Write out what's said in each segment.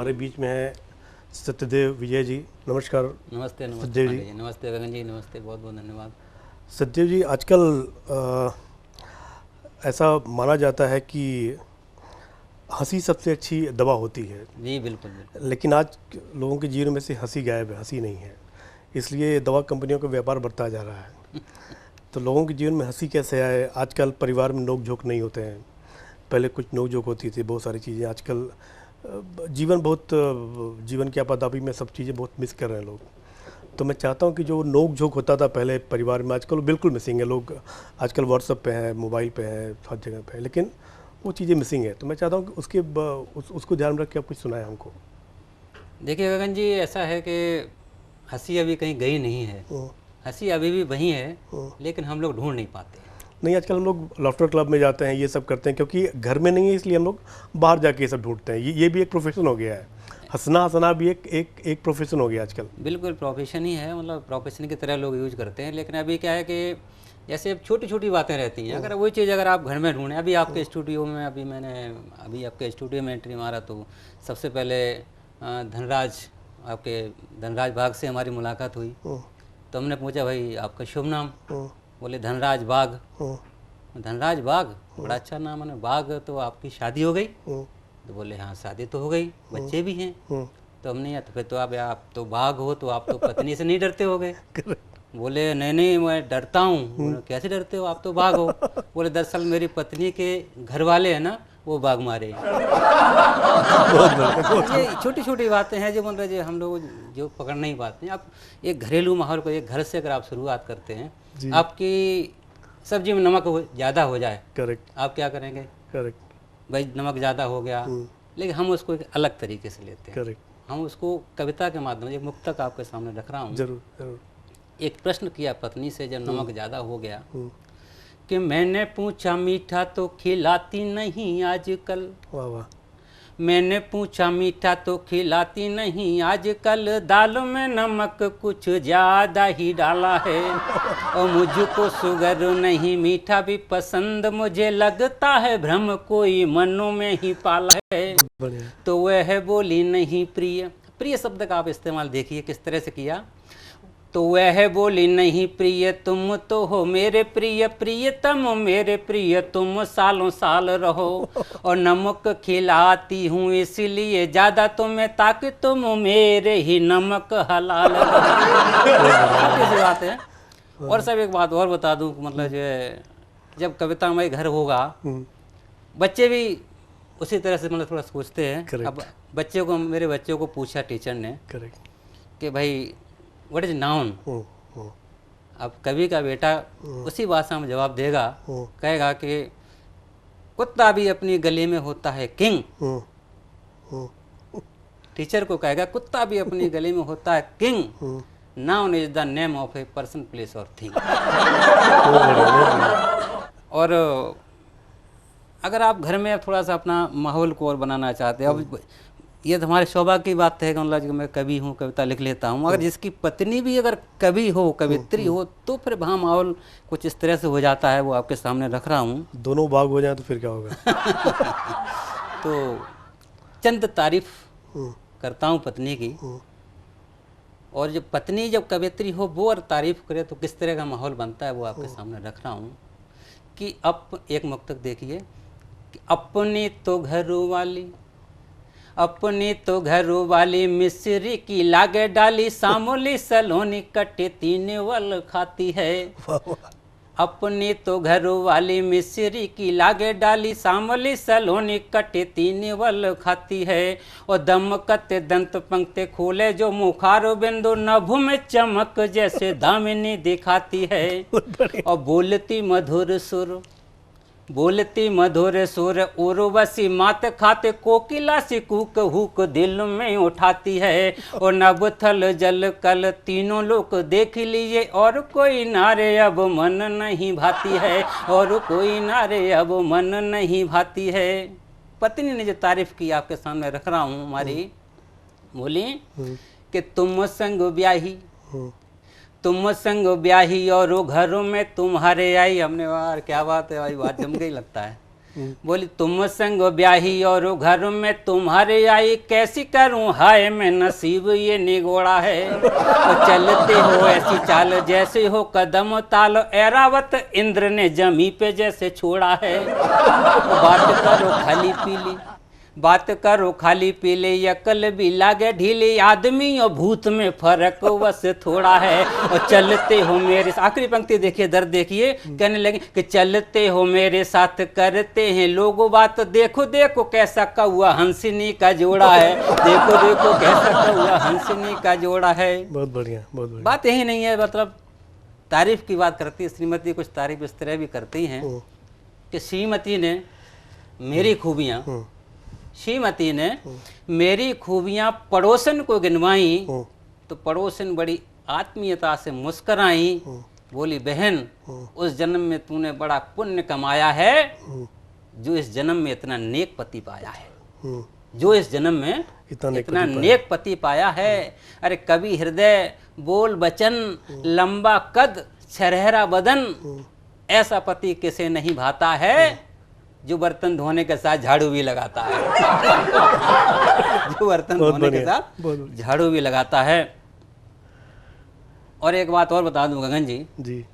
हमारे बीच में है सत्यदेव विजय जी। नमस्कार। नमस्ते। नमस्ते सत्यदेव जी। नमस्ते गगन जी, नमस्ते, बहुत बहुत धन्यवाद। सत्यदेव जी, आजकल ऐसा माना जाता है कि हंसी सबसे अच्छी दवा होती है, जी बिल्कुल बिल्कुल। लेकिन आज लोगों के जीवन में से हंसी गायब है, हंसी नहीं है। इसलिए दवा कंपनियों का व्यापार बढ़ता जा रहा है। तो लोगों के जीवन में हंसी कैसे आए? आजकल परिवार में नोक झोंक नहीं होते हैं, पहले कुछ नोक झोंक होती थी, बहुत सारी चीज़ें। आजकल जीवन की आपाधापी में सब चीज़ें बहुत मिस कर रहे हैं लोग। तो मैं चाहता हूँ कि जो नोक झोंक होता था पहले परिवार में, आजकल बिल्कुल मिसिंग है। लोग आजकल व्हाट्सएप पे हैं, मोबाइल पे हैं, हर जगह पे है, लेकिन वो चीज़ें मिसिंग है। तो मैं चाहता हूँ कि उसको ध्यान में रख के आप कुछ सुनाएं हमको। देखिए गगन जी, ऐसा है कि हंसी अभी कहीं गई नहीं है, हंसी अभी भी वही है, लेकिन हम लोग ढूंढ नहीं पाते। नहीं, आजकल हम लोग लाफ्टर क्लब में जाते हैं, ये सब करते हैं, क्योंकि घर में नहीं है, इसलिए हम लोग बाहर जाके ये सब ढूंढते हैं। ये भी एक प्रोफेशन हो गया है। हंसना भी एक प्रोफेशन हो गया आजकल। बिल्कुल प्रोफेशन ही है, मतलब प्रोफेशन की तरह लोग यूज करते हैं। लेकिन अभी क्या है कि जैसे छोटी छोटी बातें रहती हैं, अगर वही चीज़ अगर आप घर में ढूंढें, अभी आपके स्टूडियो में, अभी आपके स्टूडियो में एंट्री मारा तो सबसे पहले आपके धनराज बाग से हमारी मुलाकात हुई। तो हमने पूछा, भाई आपका शुभ नाम? बोले धनराज बाग। धनराज बाग, बड़ा अच्छा नाम है। बाग, तो आपकी शादी हो गई? तो बोले हाँ, शादी तो हो गई, बच्चे भी हैं। तो हमने या तो फिर तो आप तो बाघ हो, तो आप तो पत्नी से नहीं डरते होगे? बोले नहीं नहीं, मैं डरता हूँ। कैसे डरते हो, आप तो बाघ हो? बोले दरअसल मेरी पत्नी के घर वाले हैं ना, वो बाघ मारे। ये छोटी छोटी बातें हैं जो मतलब जो हम लोग जो पकड़ नहीं पाते हैं। आप एक घरेलू माहौल को, एक घर से अगर आप शुरुआत करते हैं, आपकी सब्जी में नमक ज़्यादा हो जाए, करेक्ट, आप क्या करेंगे? करेक्ट। भाई नमक ज़्यादा हो गया, लेकिन हम उसको एक अलग तरीके से लेते हैं। करेक्ट। हम उसको कविता के माध्यम से, एक मुक्तक आपके सामने रख रहा हूँ। जरूर जरूर। एक प्रश्न किया पत्नी से जब नमक ज़्यादा हो गया, कि मैंने पूछा मीठा तो खिलाती नहीं आजकल। वाह वाह। मैंने पूछा मीठा तो खिलाती नहीं आजकल, दाल में नमक कुछ ज़्यादा ही डाला है। और मुझको शुगर नहीं, मीठा भी पसंद, मुझे लगता है भ्रम कोई मनों में ही पाला है। तो वह बोली नहीं प्रिय, प्रिय शब्द का आप इस्तेमाल देखिए किस तरह से किया। तो वह बोली नहीं प्रिय, तुम तो हो मेरे प्रिय, प्रियतम मेरे प्रिय, तुम सालों साल रहो। और नमक खिलाती हूँ इसलिए ज़्यादा तुम्हें, ताकि तुम मेरे ही नमक हलाल रहो। कैसी बात है। और सब एक बात और बता दूँ, मतलब जो जब कवितामय घर होगा, बच्चे भी उसी तरह से मतलब थोड़ा सोचते हैं। अब मेरे बच्चों को पूछा टीचर ने कि भाई व्हाट इज नाउन। अब कवि का बेटा उसी भाषा में जवाब देगा, कहेगा कि कुत्ता भी अपनी गली में होता है किंग। टीचर को कहेगा कुत्ता भी अपनी गली में होता है king. Noun is the name of a person, place और थिंग। और अगर आप घर में थोड़ा सा अपना माहौल को और बनाना चाहते हैं, अब ये तो हमारे सौभाग्य की बात है कि मतलब मैं कवि हूँ, कविता लिख लेता हूँ। अगर जिसकी पत्नी भी अगर कवि हो, कवित्री हो, तो फिर वहाँ माहौल कुछ इस तरह से हो जाता है। वो आपके सामने रख रहा हूँ। दोनों बाघ हो जाए तो फिर क्या होगा? तो चंद तारीफ करता हूँ पत्नी की, और जब पत्नी जब कवित्री हो वो और तारीफ करे तो किस तरह का माहौल बनता है, वो आपके सामने रख रहा हूँ। कि अब एक मुक्तक देखिए कि अपनी तो घरों वाली मिस्री की लागे डाली, सामोली सलोनी कटे तीन वल खाती है। अपनी तो घरों वाली मिस्री की लागे डाली, सामोली सलोनी कटे तीन वल खाती है। और दमकते दंत पंक्ति खोले जो मुखारो बिंदु, नभु में चमक जैसे दामिनी दिखाती है। और बोलती मधुर सुर उर्वशी मात खाते, कोकिला सी कूक हुक दिल में उठाती है। और नभ थल जल कल तीनों लोग देख लिए, और कोई नारे अब मन नहीं भाती है, और कोई नारे अब मन नहीं भाती है। पत्नी ने जो तारीफ की आपके सामने रख रहा हूँ हमारी, बोली कि तुम संग ब्याही और घरों में तुम्हारे आई। हमने यार क्या बात है भाई, बात जम गई लगता है। बोली तुम संग ब्याही और घर में तुम्हारे आई, कैसी करूं हाय मैं नसीब ये निगोड़ा है। तो चलते हो ऐसी चाल जैसे हो कदम ताल, ऐरावत इंद्र ने जमी पे जैसे छोड़ा है। बात करो खाली पीली, बात करो खाली पीले, यकल भी लागे ढीले, आदमी और भूत में फर्क बस थोड़ा है। और चलते हो मेरे, आखिरी पंक्ति देखिए, दर्द देखिए, कहने लगे कि चलते हो मेरे साथ करते हैं लोगों बात, देखो देखो कैसा कौआ हंसनी का जोड़ा है, देखो देखो कैसा कौआ हंसनी का जोड़ा है। बहुत बढ़िया, बहुत बढ़िया। बात यही नहीं है, मतलब तारीफ की बात करती है श्रीमती, कुछ तारीफ इस तरह भी करती हैं कि श्रीमती ने मेरी खूबियाँ, श्रीमती ने मेरी खूबियां पड़ोसन को गिनवाई, तो पड़ोसन बड़ी आत्मीयता से मुस्कराई। बोली बहन उस जन्म में तूने बड़ा पुण्य कमाया है, जो इस जन्म में इतना नेक पति पाया है, जो इस जन्म में इतना नेक पति पाया है। अरे कवि हृदय, बोल बचन, लंबा कद, छरहरा बदन, ऐसा पति किसे नहीं भाता है, जो बर्तन धोने के साथ झाड़ू भी लगाता है। जो बर्तन धोने के साथ झाड़ू भी लगाता है। और एक बात और बता दूं गगन जी,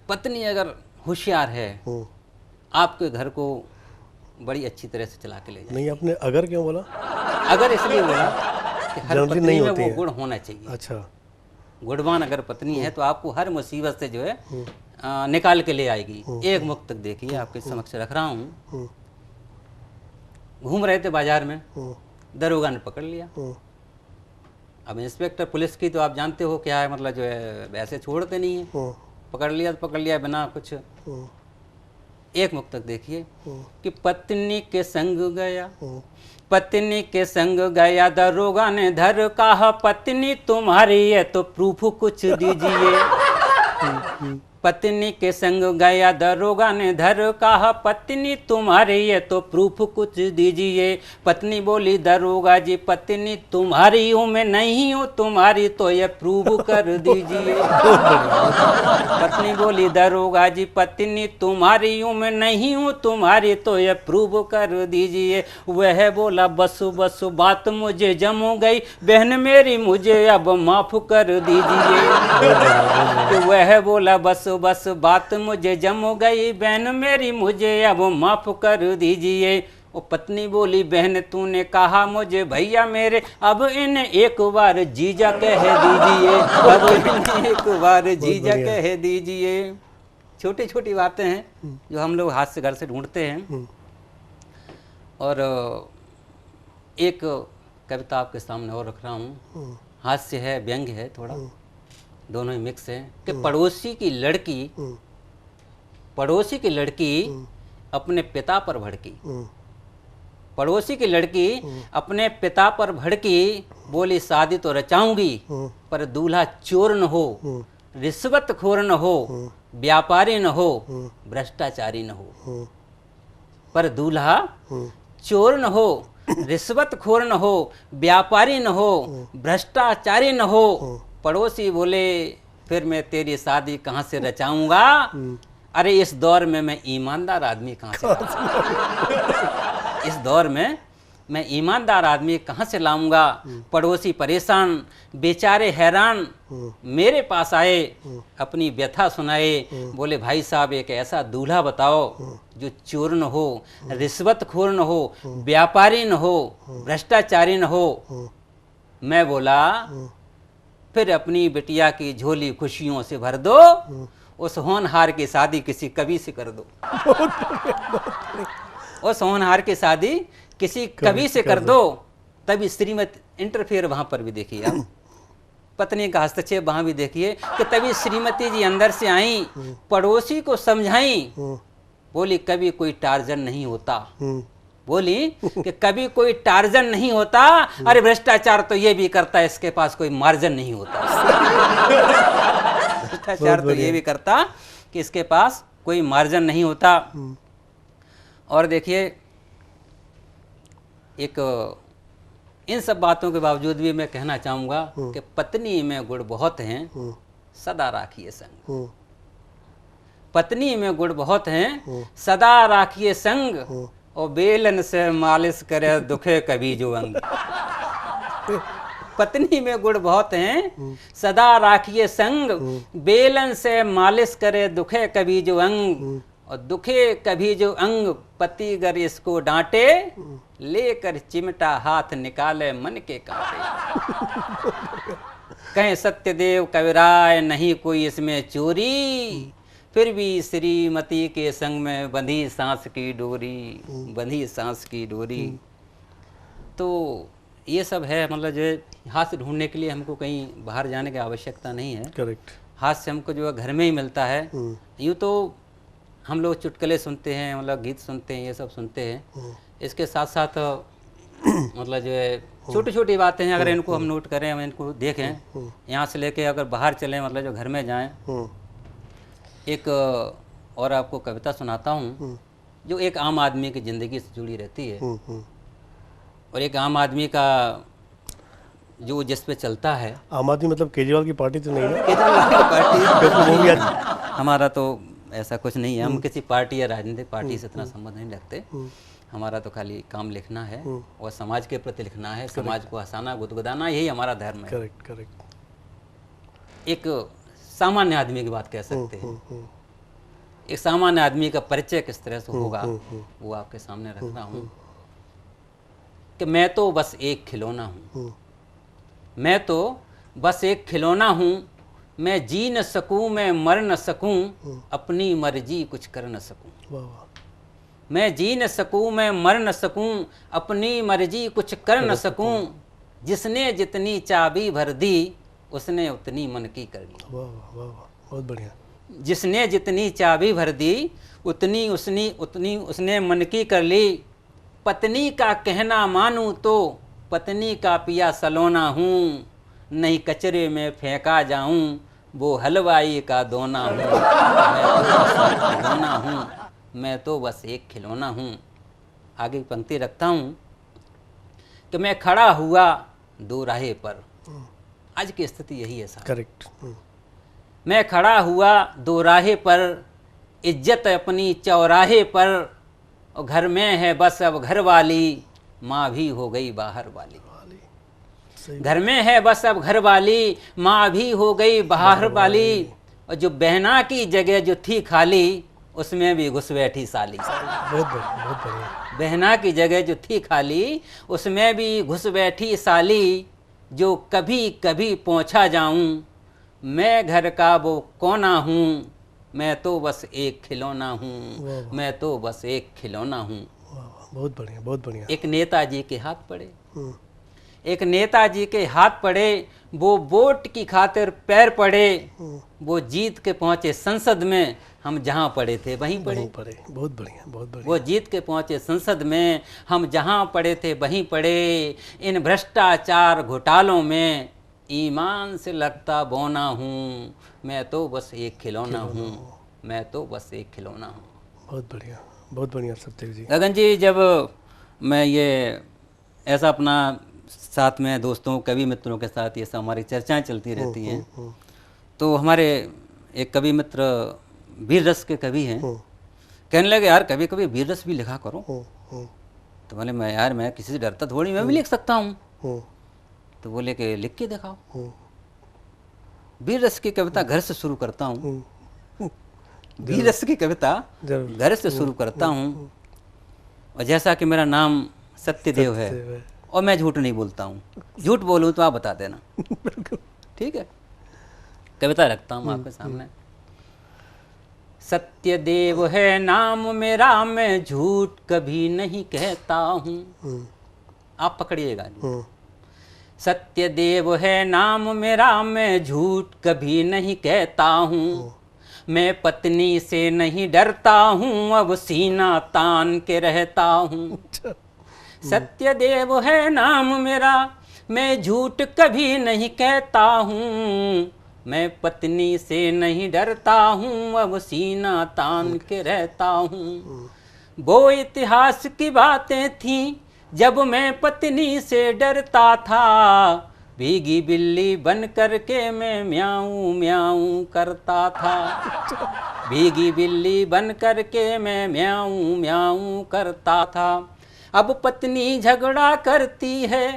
पत्नी अगर होशियार है, आपके घर को बड़ी अच्छी तरह से चला के ले जाए। नहीं, आपने अगर क्यों बोला? अगर इसलिए बोला कि हर पत्नी में वो गुण होना चाहिए। अच्छा, गुणवान अगर पत्नी है तो आपको हर मुसीबत से जो है निकाल के ले आएगी। एक मुक्त देखिए, आपके समक्ष रख रहा हूँ। घूम रहे थे बाजार में, दरोगा ने पकड़ लिया। अब इंस्पेक्टर पुलिस की तो आप जानते हो क्या है, मतलब जो है वैसे छोड़ते नहीं है। पकड़ लिया तो पकड़ लिया बिना कुछ। एक मुक्तक देखिए कि पत्नी के संग गया, पत्नी के संग गया, दरोगा ने धर कहा पत्नी तुम्हारी है तो प्रूफ कुछ दीजिए। पत्नी के संग गया, दरोगा ने धर कहा पत्नी तुम्हारी है तो प्रूफ कुछ दीजिए। पत्नी बोली दरोगा जी पत्नी तुम्हारी हूँ मैं नहीं हूँ तुम्हारी, तो ये प्रूव कर दीजिए। पत्नी बोली दरोगा जी पत्नी तुम्हारी हूँ मैं नहीं हूँ तुम्हारी, तो ये प्रूव कर दीजिए। वह बोला बस बस बात मुझे जम गई, बहन मेरी मुझे अब माफ कर दीजिए। तो वह बोला बस बस बात मुझे जम गई, बहन मेरी मुझे अब माफ कर दीजिए। वो पत्नी बोली बहन तूने कहा मुझे भैया मेरे, अब इन्हें एक बार जीजा कह दीजिए, अब इन्हें एक बार जीजा कह दीजिए। छोटी छोटी बातें हैं जो हम लोग हाथ से घर से ढूंढते हैं। और एक कविता आपके सामने और रख रहा हूँ, हास्य है व्यंग्य है थोड़ा, दोनों ही मिक्स है। कि पड़ोसी की लड़की अपने पिता पर भड़की, पड़ोसी की लड़की अपने पिता पर भड़की, बोली शादी तो रचाऊंगी पर दूल्हा चोर न हो, रिश्वतखोर न हो, व्यापारी न हो, भ्रष्टाचारी न हो। पर दूल्हा चोर न हो, रिश्वतखोर न हो, व्यापारी न हो, भ्रष्टाचारी न हो। पड़ोसी बोले फिर मैं तेरी शादी कहाँ से रचाऊंगा, अरे इस दौर में मैं ईमानदार आदमी कहाँ से लाऊंगा, इस दौर में मैं ईमानदार आदमी कहाँ से लाऊंगा। पड़ोसी परेशान बेचारे हैरान मेरे पास आए, अपनी व्यथा सुनाए। बोले भाई साहब एक ऐसा दूल्हा बताओ जो चोर न हो, रिश्वतखोर न हो, व्यापारी न हो, भ्रष्टाचारी न हो। मैं बोला फिर अपनी बिटिया की झोली खुशियों से भर दो, उस होनहार की शादी किसी कवि से कर दो, उस होनहार की शादी किसी कवि से कर दो। तभी श्रीमती इंटरफेयर वहां पर भी देखिए आप, पत्नी का हस्तक्षेप वहां भी देखिए कि तभी श्रीमती जी अंदर से आई, पड़ोसी को समझाई। बोली कभी कोई टार्जन नहीं होता, बोली कि कभी कोई टार्जन नहीं होता, अरे भ्रष्टाचार तो ये भी करता है इसके पास कोई मार्जिन नहीं होता। भ्रष्टाचार तो ये भी करता कि इसके पास कोई मार्जिन नहीं होता। और देखिए एक इन सब बातों के बावजूद भी मैं कहना चाहूँगा कि पत्नी में गुण बहुत हैं, सदा राखिए संग। पत्नी में गुण बहुत हैं, सदा राखिए संग, और बेलन से मालिश करे दुखे कभी जो अंग। पत्नी में गुण बहुत हैं, सदा राखिए संग, बेलन से मालिश करे दुखे कभी जो अंग, और दुखे कभी जो अंग, पति गर इसको डांटे, लेकर चिमटा हाथ निकाले मन के कांटे। कहें सत्यदेव कविराय नहीं कोई इसमें चोरी, फिर भी श्रीमती के संग में बंधी सांस की डोरी, बंधी सांस की डोरी। तो ये सब है, मतलब जो है हास्य ढूंढने के लिए हमको कहीं बाहर जाने की आवश्यकता नहीं है। करेक्ट। हास्य हमको जो है घर में ही मिलता है। यूँ तो हम लोग चुटकुले सुनते हैं, मतलब गीत सुनते हैं, ये सब सुनते हैं। इसके साथ साथ मतलब जो है छोटी छोटी बातें हैं, अगर इनको हम नोट करें, हम इनको देखें, यहाँ से लेके अगर बाहर चलें, मतलब जो घर में जाएं। एक और आपको कविता सुनाता हूँ जो एक आम आदमी की ज़िंदगी से जुड़ी रहती है, और एक आम आदमी का जो जिस पे चलता है। आम आदमी मतलब केजरीवाल की पार्टी तो नहीं है? केजरीवाल की पार्टी वो भी हमारा तो ऐसा कुछ नहीं है, हम किसी पार्टी या राजनीतिक पार्टी से इतना संबंध नहीं रखते। हमारा तो खाली काम लिखना है और समाज के प्रति लिखना है, समाज को हंसाना गुदगुदाना, यही हमारा धर्म है। Correct correct. एक सामान्य आदमी की बात कह सकते हैं। एक सामान्य आदमी का परिचय किस तरह से होगा वो आपके सामने रख रहा हूँ कि मैं तो बस एक खिलौना हूँ, मैं तो बस एक खिलौना हूँ, मैं जी न सकूँ, मैं मर न सकूँ, अपनी मर्जी कुछ कर न सकूँ। वाह वाह। मैं जी न सकूँ, मैं मर न सकूँ, अपनी मर्जी कुछ कर न सकूँ, जिसने जितनी चाबी भर दी उसने उतनी मन की कर ली। वाह वाह वाह वाह, बहुत बढ़िया। जिसने जितनी चाबी भर दी उतनी उसने मन की कर ली। पत्नी का कहना मानूं तो पत्नी का पिया सलोना हूँ, नहीं कचरे में फेंका जाऊं, वो हलवाई का दोना हूँ। मैं तो बस एक खिलौना हूँ। आगे की पंक्ति रखता हूँ कि मैं खड़ा हुआ दो राहे पर। आज की स्थिति यही है साहब। करेक्ट। मैं खड़ा हुआ दो राहे पर, इज्जत अपनी चौराहे पर, और घर में है बस अब घर वाली, माँ भी हो गई बाहर वाली। घर में है बस अब घर वाली, माँ भी हो गई बाहर वाली, और जो बहना की जगह जो थी खाली उसमें भी घुस बैठी साली। बहुत बढ़िया बहुत बढ़िया। बहना की जगह जो थी खाली उसमें भी घुस बैठी साली, जो कभी कभी पहुँचा जाऊं, मैं घर का वो कोना हूँ, मैं तो बस एक खिलौना हूँ, मैं तो बस एक खिलौना हूँ। बहुत बढ़िया बहुत बढ़िया। एक नेताजी के हाथ पड़े, एक नेताजी के हाथ पड़े, वो वोट की खातिर पैर पड़े, वो जीत के पहुँचे संसद में, हम जहाँ पड़े थे वहीं पड़े। बहुत बढ़िया बहुत बढ़िया। वो जीत के पहुँचे संसद में, हम जहाँ पड़े थे वहीं पड़े। इन भ्रष्टाचार घोटालों में ईमान से लगता बोना हूँ, मैं तो बस एक खिलौना हूँ, मैं तो बस एक खिलौना हूँ। बहुत बढ़िया सत्यदेव जी। गगन जी, जब मैं ये ऐसा अपना साथ में दोस्तों कवि मित्रों के साथ ये सब हमारी चर्चाएं चलती रहती हैं, तो हमारे एक कवि मित्र वीर रस के कवि हैं, कहने लगे यार कभी कभी वीर रस भी लिखा करो। तो बोले मैं यार मैं किसी से डरता थोड़ी, मैं भी लिख सकता हूँ। तो बोले कि लिख के दिखाओ। वीर रस की कविता घर से शुरू करता हूँ, वीर रस की कविता घर से शुरू करता हूँ, और जैसा कि मेरा नाम सत्यदेव है और मैं झूठ नहीं बोलता हूँ, झूठ बोलूँ तो आप बता देना। ठीक है, कविता रखता हूँ आपके सामने। सत्यदेव है नाम मेरा, मैं झूठ कभी नहीं कहता हूँ। आप पकड़िएगा। सत्यदेव है नाम मेरा, मैं झूठ कभी नहीं कहता हूँ। मैं पत्नी से नहीं डरता हूँ, अब सीना तान के रहता हूँ। सत्यदेव है नाम मेरा, मैं झूठ कभी नहीं कहता हूँ। मैं पत्नी से नहीं डरता हूँ, अब सीना तान के रहता हूँ। वो इतिहास की बातें थीं जब मैं पत्नी से डरता था, भीगी बिल्ली बन करके मैं म्याऊं म्याऊं करता था। भीगी बिल्ली बन करके मैं म्याऊं म्याऊं करता था। अब पत्नी झगड़ा करती है।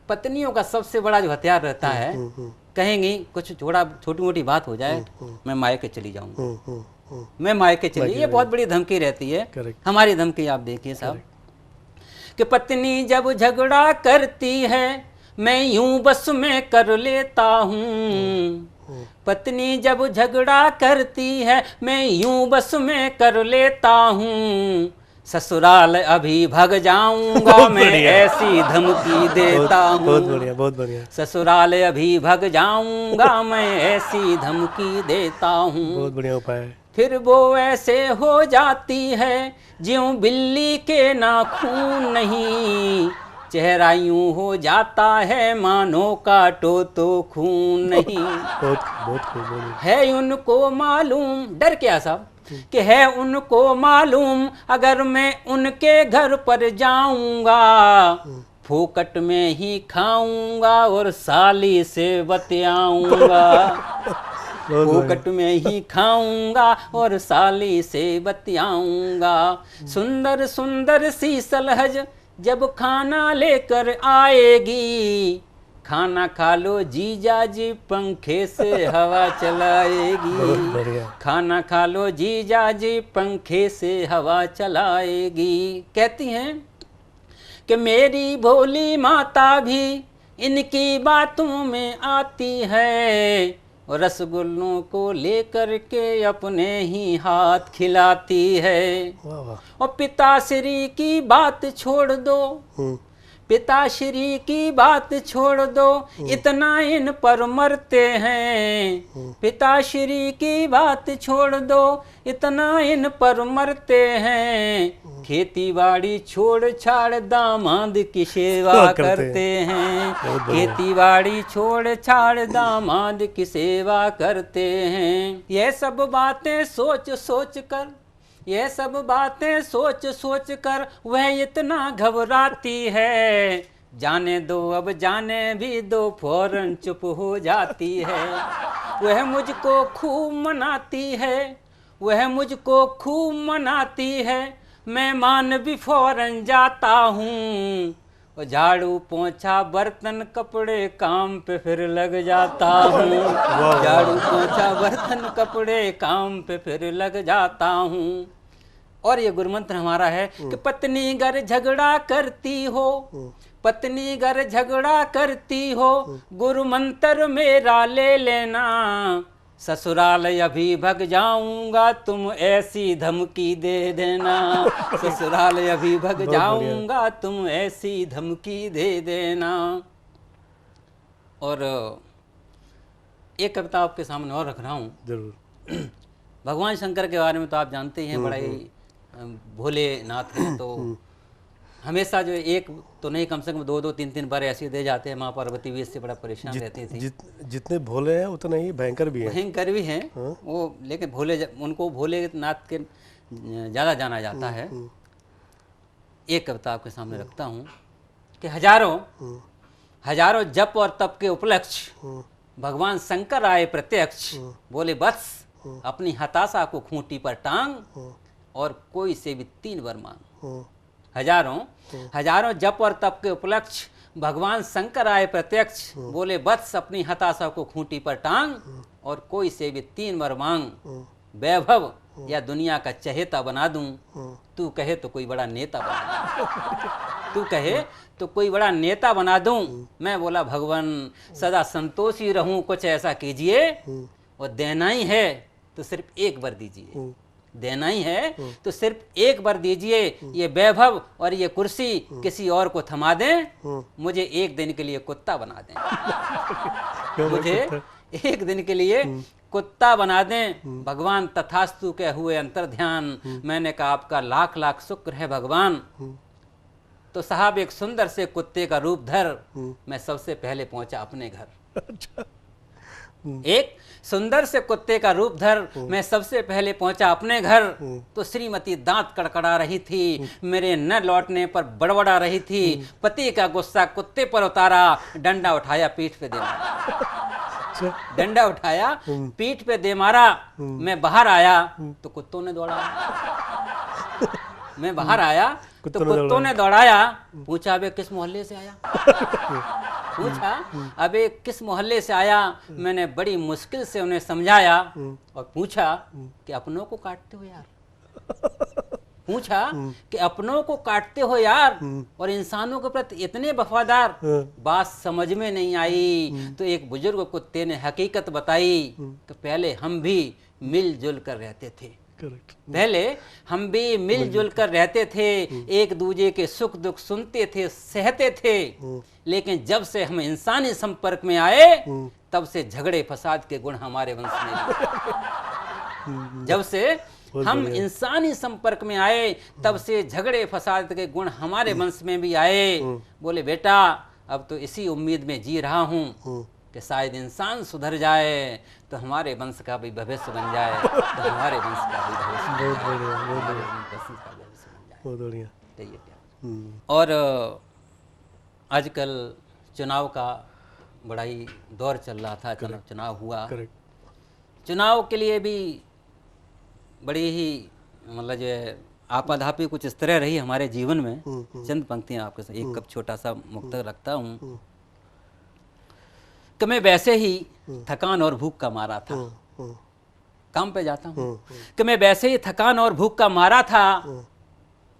पत्नियों का सबसे बड़ा जो हथियार रहता है, कहेंगी कुछ थोड़ा छोटी मोटी बात हो जाए, मैं मायके चली जाऊंगी, मैं मायके चली, ये बहुत बड़ी धमकी रहती है। हमारी धमकी आप देखिए साहब, कि पत्नी जब झगड़ा करती है मैं यूं बस में कर लेता हूँ। पत्नी जब झगड़ा करती है मैं यूं बस में कर लेता हूँ। ससुराल अभी भग जाऊंगा मैं ऐसी धमकी देता हूँ। बहुत बढ़िया, बहुत बढ़िया। ससुराल अभी भग जाऊंगा मैं ऐसी धमकी देता हूँ। बहुत बढ़िया उपाय है। फिर वो ऐसे हो जाती है ज्यों बिल्ली के नाखून नहीं। चेहरा यूं हो जाता है मानो काटो तो खून नहीं। बहुत बहुत खूब है उनको मालूम, डर क्या साहब, कि है उनको मालूम अगर मैं उनके घर पर जाऊंगा फोकट में ही खाऊंगा और साली से बतियाऊंगा। फोकट में ही खाऊंगा और साली से बतियाऊंगा। सुंदर सुंदर सी सलहज जब खाना लेकर आएगी, खाना खा लो जीजा जी पंखे से हवा चलाएगी। खाना खा लो जीजा जी पंखे से हवा चलाएगी। कहती हैं कि मेरी भोली माता भी इनकी बातों में आती है और रसगुल्लों को लेकर के अपने ही हाथ खिलाती है। और पिताश्री की बात छोड़ दो, पिताश्री की बात छोड़ दो, इतना इन पर मरते हैं। पिताश्री की बात छोड़ दो, इतना इन पर मरते हैं। खेती बाड़ी छोड़ छाड़ दामाद की सेवा करते हैं। खेती बाड़ी छोड़ छाड़ दामाद की सेवा करते हैं। यह सब बातें सोच सोच कर, यह सब बातें सोच सोच कर वह इतना घबराती है। जाने दो अब जाने भी दो, फौरन चुप हो जाती है। वह मुझको खूब मनाती है, वह मुझको खूब मनाती है, मैं मान भी फौरन जाता हूँ। और झाड़ू पोंछा बर्तन कपड़े काम पे फिर लग जाता हूँ। झाड़ू पोंछा बर्तन कपड़े काम पे फिर लग जाता हूँ। और ये गुरुमंत्र हमारा है कि पत्नी घर झगड़ा करती हो, पत्नी घर झगड़ा करती हो, गुरु मंत्र मेरा ले लेना। ससुराल अभी भग जाऊंगा तुम ऐसी धमकी दे देना। ससुराल अभी भग जाऊंगा तुम ऐसी धमकी दे देना। और एक कविता आपके सामने और रख रहा हूँ। जरूर। भगवान शंकर के बारे में तो आप जानते ही हैं, बड़ा ही भोलेनाथ हैं। तो हमेशा जो एक तो नहीं, कम से कम 2-2 3-3 बार ऐसे दे जाते हैं। माँ पार्वती भी इससे बड़ा परेशान रहती थी। जितने भोले हैं उतने ही भयंकर भी हैं। भयंकर भी हैं वो, लेकिन भोले, उनको भोलेनाथ के ज़्यादा जाना जाता है। एक कविता आपके सामने रखता हूँ कि हजारों जप और तप के उपलक्ष्य भगवान शंकर आए प्रत्यक्ष। बोले बस अपनी हताशा को खूंटी पर टांग और कोई से भी 3 वर मांग। हजारों जप और तप के उपलक्ष्य भगवान शंकर आए प्रत्यक्ष। बोले बस अपनी हताशा को खूंटी पर टांग और कोई से भी 3 वर मांग। वैभव या दुनिया का चहेता बना दूं, तू कहे तो कोई बड़ा नेता बना दूं। तू कहे तो कोई बड़ा नेता बना दूं। मैं बोला भगवान सदा संतोषी रहूं, कुछ ऐसा कीजिए। और देना ही है तो सिर्फ एक बार दीजिए, देना ही है तो सिर्फ एक बार दीजिए। ये वैभव और ये कुर्सी किसी और को थमा दें, मुझे एक दिन के लिए कुत्ता बना दें। मुझे एक दिन के लिए कुत्ता बना दें। भगवान तथास्तु के हुए अंतर ध्यान। मैंने कहा आपका लाख लाख शुक्र है भगवान। तो साहब एक सुंदर से कुत्ते का रूप धर मैं सबसे पहले पहुंचा अपने घर। एक सुंदर से कुत्ते का रूप धर मैं सबसे पहले पहुंचा अपने घर। तो श्रीमती दांत कड़कड़ा रही थी, मेरे न लौटने पर बड़बड़ा रही थी। पति का गुस्सा कुत्ते पर उतारा, डंडा उठाया पीठ पे देना। अच्छा। डंडा उठाया, पीठ पे दे मारा, मैं बाहर आया तो कुत्तों ने दौड़ाया। मैं बाहर आया तो कुत्तों ने दौड़ाया। पूछा अबे किस मोहल्ले से आया? पूछा अबे किस मोहल्ले से आया? मैंने बड़ी मुश्किल से उन्हें समझाया और पूछा कि अपनों को काटते हो यार? पूछा कि अपनों को काटते हो यार और इंसानों के प्रति इतने वफादार? बात समझ में नहीं आई तो एक बुजुर्ग कुत्ते ने हकीकत बताई कि पहले हम भी मिलजुल कर रहते थे। पहले हम भी मिलजुल कर रहते थे, एक दूजे के सुख दुख सुनते थे, सहते थे, लेकिन जब से हम इंसानी संपर्क में आए तब से झगड़े फसाद के गुण हमारे वंश में जब से हम इंसानी संपर्क में आए तब से झगड़े फसाद के गुण हमारे वंश में भी आए। बोले बेटा अब तो इसी उम्मीद में जी रहा हूँ कि शायद इंसान सुधर जाए तो हमारे वंश का भी भविष्य बन जाए, तो हमारे वंश का भी भविष्य बहुत बढ़िया। और आजकल चुनाव का बड़ा ही दौर चल रहा था, चुनाव हुआ। चुनाव के लिए भी बड़ी ही मतलब जो है आपाधापी कुछ इस तरह रही हमारे जीवन में। चंद पंक्तियां आपके साथ, एक कप छोटा सा मुक्तक रखता हूँ कि मैं वैसे ही थकान और भूख का मारा था, काम पे जाता हूँ, कि मैं वैसे ही थकान और भूख का मारा था,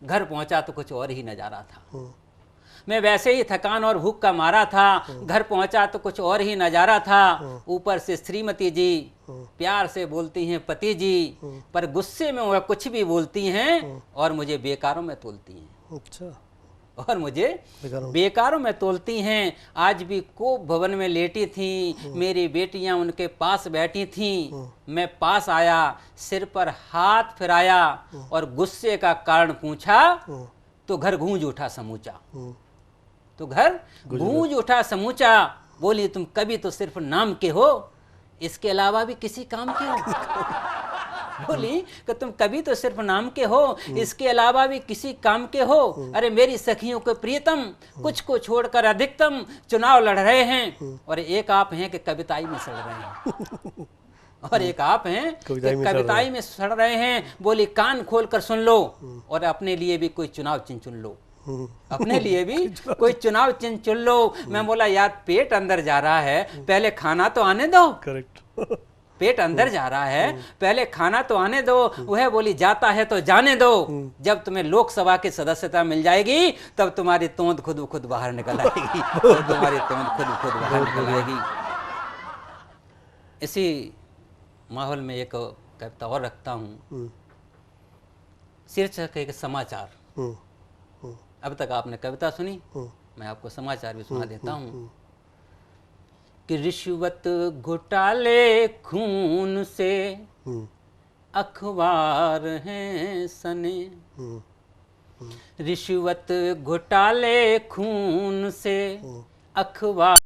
घर पहुंचा तो कुछ और ही नजारा था। मैं वैसे ही थकान और भूख का मारा था, घर पहुंचा तो कुछ और ही नजारा था। ऊपर से श्रीमती जी प्यार से बोलती हैं पति जी, पर गुस्से में वह कुछ भी बोलती हैं और मुझे बेकारों में तोलती हैं। अच्छा। और मुझे बेकारों में तोलती हैं। आज भी कोप भवन में लेटी थी, मेरी बेटियां उनके पास बैठी थीं। मैं पास आया, सिर पर हाथ फिराया और गुस्से का कारण पूछा तो घर गूंज उठा समूचा। तो घर गूंज उठा समूचा। बोली तुम कभी तो सिर्फ नाम के हो, इसके अलावा भी किसी काम के हो। बोली कि तुम कभी तो सिर्फ नाम के हो, इसके अलावा भी किसी काम के हो। अरे मेरी सखियों के प्रियतम, कुछ को छोड़कर अधिकतम चुनाव लड़ रहे हैं और एक आप हैं कि कविताई में सड़ रहे हैं। और एक आप हैं कि कविताई में सड़ रहे हैं। बोली कान खोल कर सुन लो और अपने लिए भी कोई चुनाव चिन्ह चुन लो, अपने लिए भी कोई चुनाव चिन्ह चुन लो। मैं बोला यार पेट अंदर जा रहा है, पहले खाना तो आने दो। करेक्ट। पेट अंदर जा रहा है, पहले खाना तो आने दो। वह बोली जाता है तो जाने दो, जब तुम्हें लोकसभा की सदस्यता मिल जाएगी तब तुम्हारी तोंद खुद ब खुद बाहर निकल आएगी। तो तुम्हारी तोंद खुद ब खुद बाहर निकल आएगी। इसी माहौल में एक कविता और रखता हूँ, शीर्षक है कि समाचार। अब तक आपने कविता सुनी, मैं आपको समाचार भी सुना देता हूँ कि रिश्वत घोटाले खून से अखबार हैं सने। रिश्वत घोटाले खून से अखबार